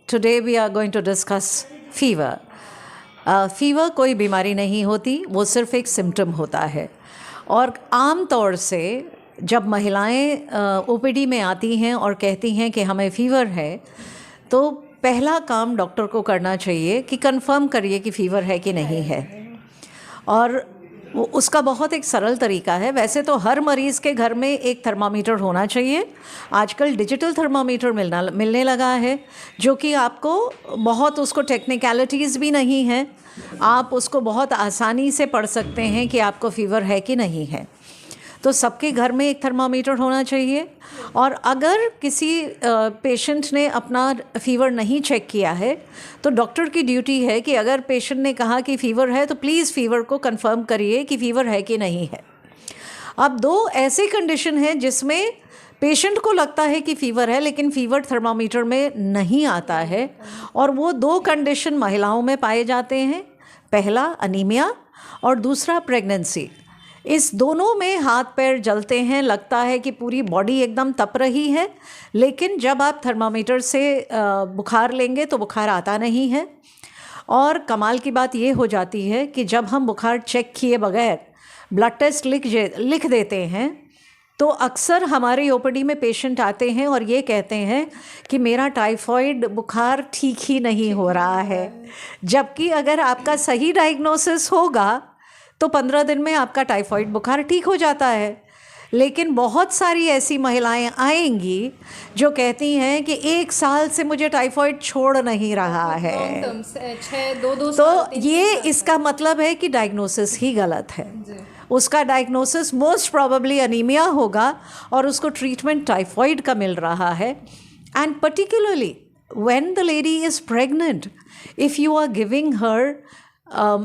today we are going to discuss fever. Fever कोई बीमारी नहीं होती, वो सिर्फ एक सिम्टम होता है। और आम तौर से जब महिलाएं ओपीडी में आती हैं और कहती हैं कि हमें फ़ीवर है, तो पहला काम डॉक्टर को करना चाहिए कि कंफर्म करिए कि फ़ीवर है कि नहीं है। और उसका बहुत एक सरल तरीका है। वैसे तो हर मरीज़ के घर में एक थर्मामीटर होना चाहिए। आजकल डिजिटल थर्मामीटर मिलने लगा है, जो कि आपको बहुत, उसको टेक्निकलिटीज़ भी नहीं हैं, आप उसको बहुत आसानी से पढ़ सकते हैं कि आपको फ़ीवर है कि नहीं है। तो सबके घर में एक थर्मामीटर होना चाहिए। और अगर किसी पेशेंट ने अपना फ़ीवर नहीं चेक किया है, तो डॉक्टर की ड्यूटी है कि अगर पेशेंट ने कहा कि फ़ीवर है, तो प्लीज़ फ़ीवर को कंफर्म करिए कि फ़ीवर है कि नहीं है। अब दो ऐसी कंडीशन हैं जिसमें पेशेंट को लगता है कि फ़ीवर है, लेकिन फ़ीवर थर्मामीटर में नहीं आता है, और वो दो कंडीशन महिलाओं में पाए जाते हैं। पहला अनीमिया और दूसरा प्रेगनेंसी। इस दोनों में हाथ पैर जलते हैं, लगता है कि पूरी बॉडी एकदम तप रही है, लेकिन जब आप थर्मामीटर से बुखार लेंगे तो बुखार आता नहीं है। और कमाल की बात ये हो जाती है कि जब हम बुखार चेक किए बगैर ब्लड टेस्ट लिख देते हैं, तो अक्सर हमारे ओपीडी में पेशेंट आते हैं और ये कहते हैं कि मेरा टाइफाइड बुखार ठीक ही नहीं हो रहा है। जबकि अगर आपका सही डायग्नोसिस होगा तो 15 दिन में आपका टाइफाइड बुखार ठीक हो जाता है। लेकिन बहुत सारी ऐसी महिलाएं आएंगी जो कहती हैं कि 1 साल से मुझे टाइफाइड छोड़ नहीं रहा है। तो ये इसका मतलब है कि डायग्नोसिस ही गलत है। उसका डायग्नोसिस मोस्ट प्रोबेबली अनीमिया होगा और उसको ट्रीटमेंट टाइफाइड का मिल रहा है। And particularly when the lady is pregnant, if you are giving her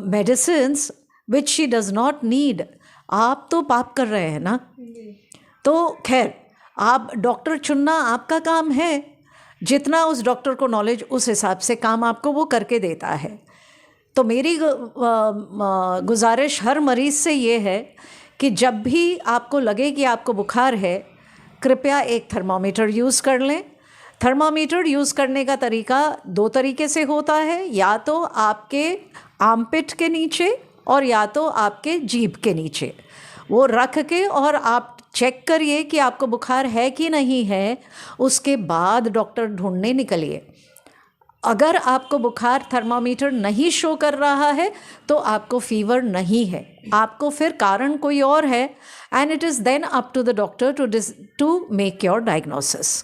medicines which she does not need, आप तो पाप कर रहे हैं ना। तो खैर, आप डॉक्टर चुनना आपका काम है। जितना उस डॉक्टर को नॉलेज, उस हिसाब से काम आपको वो करके देता है। तो मेरी गुजारिश हर मरीज़ से ये है कि जब भी आपको लगे कि आपको बुखार है, कृपया एक थर्मामीटर यूज़ कर लें। थर्मामीटर यूज़ करने का तरीका 2 तरीके से होता है, या तो आपके आर्मपिट के नीचे और या तो आपके जीभ के नीचे। वो रख के और आप चेक करिए कि आपको बुखार है कि नहीं है। उसके बाद डॉक्टर ढूंढने निकलिए। अगर आपको बुखार थर्मामीटर नहीं शो कर रहा है तो आपको फ़ीवर नहीं है, आपको फिर कारण कोई और है। And it is then up to the doctor to make your diagnosis.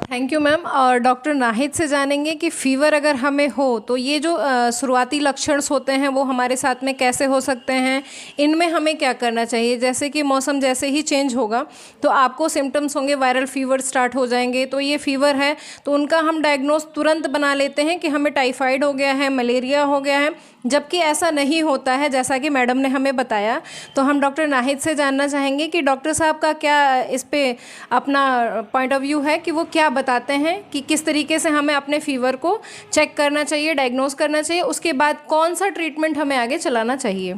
Thank you ma'am. और डॉक्टर नाहिद से जानेंगे कि फ़ीवर अगर हमें हो तो ये जो शुरुआती लक्षण होते हैं वो हमारे साथ में कैसे हो सकते हैं, इनमें हमें क्या करना चाहिए। जैसे कि मौसम जैसे ही चेंज होगा तो आपको सिम्टम्स होंगे, वायरल फ़ीवर स्टार्ट हो जाएंगे, तो ये फ़ीवर है तो उनका हम डायग्नोस तुरंत बना लेते हैं कि हमें टाइफाइड हो गया है, मलेरिया हो गया है, जबकि ऐसा नहीं होता है जैसा कि मैडम ने हमें बताया। तो हम डॉक्टर नाहिद से जानना चाहेंगे कि डॉक्टर साहब का क्या इस पे अपना पॉइंट ऑफ व्यू है कि वो क्या बताते हैं कि किस तरीके से हमें अपने फ़ीवर को चेक करना चाहिए, डायग्नोस करना चाहिए, उसके बाद कौन सा ट्रीटमेंट हमें आगे चलाना चाहिए।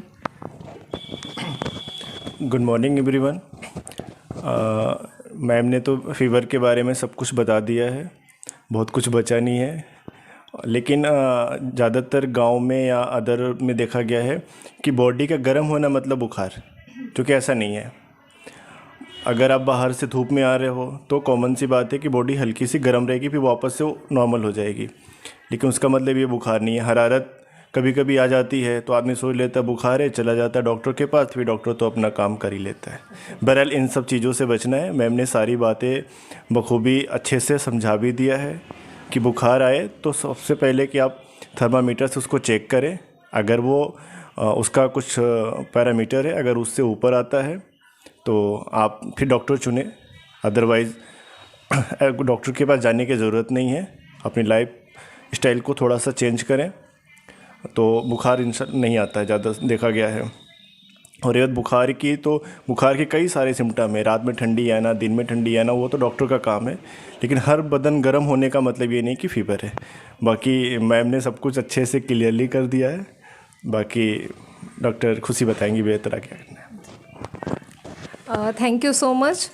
Good morning everyone. मैम ने तो फ़ीवर के बारे में सब कुछ बता दिया है, बहुत कुछ बचा नहीं है। लेकिन ज़्यादातर गांव में या अदर में देखा गया है कि बॉडी का गर्म होना मतलब बुखार, जो कि ऐसा नहीं है। अगर आप बाहर से धूप में आ रहे हो तो कॉमन सी बात है कि बॉडी हल्की सी गर्म रहेगी, फिर वापस से वो नॉर्मल हो जाएगी, लेकिन उसका मतलब ये बुखार नहीं है। हरारत कभी कभी आ जाती है तो आदमी सोच लेता है बुखार है, चला जाता है डॉक्टर के पास, फिर डॉक्टर तो अपना काम कर ही लेता है। बहरहाल इन सब चीज़ों से बचना है। मैम ने सारी बातें बखूबी अच्छे से समझा भी दिया है कि बुखार आए तो सबसे पहले कि आप थर्मामीटर से उसको चेक करें। अगर वो उसका कुछ पैरामीटर है, अगर उससे ऊपर आता है तो आप फिर डॉक्टर चुनें, अदरवाइज़ डॉक्टर के पास जाने की ज़रूरत नहीं है। अपनी लाइफ स्टाइल को थोड़ा सा चेंज करें तो बुखार नहीं आता है, ज़्यादा देखा गया है। और ये बुखार की, तो बुखार के कई सारे सिम्टम है। रात में ठंडी आना, दिन में ठंडी आना, वो तो डॉक्टर का काम है। लेकिन हर बदन गर्म होने का मतलब ये नहीं कि फ़ीवर है। बाकी मैम ने सब कुछ अच्छे से क्लियरली कर दिया है। बाकी डॉक्टर खुशी बताएंगी बेहतर क्या करना है। Thank you so much.